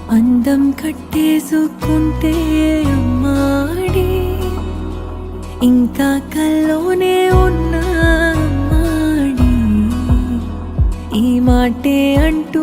అందం కట్టేసుకుంటే అమ్మాడి ఇంకా కల్లోనే ఉన్నా అమ్మాడి ఈ మాటే అంటూ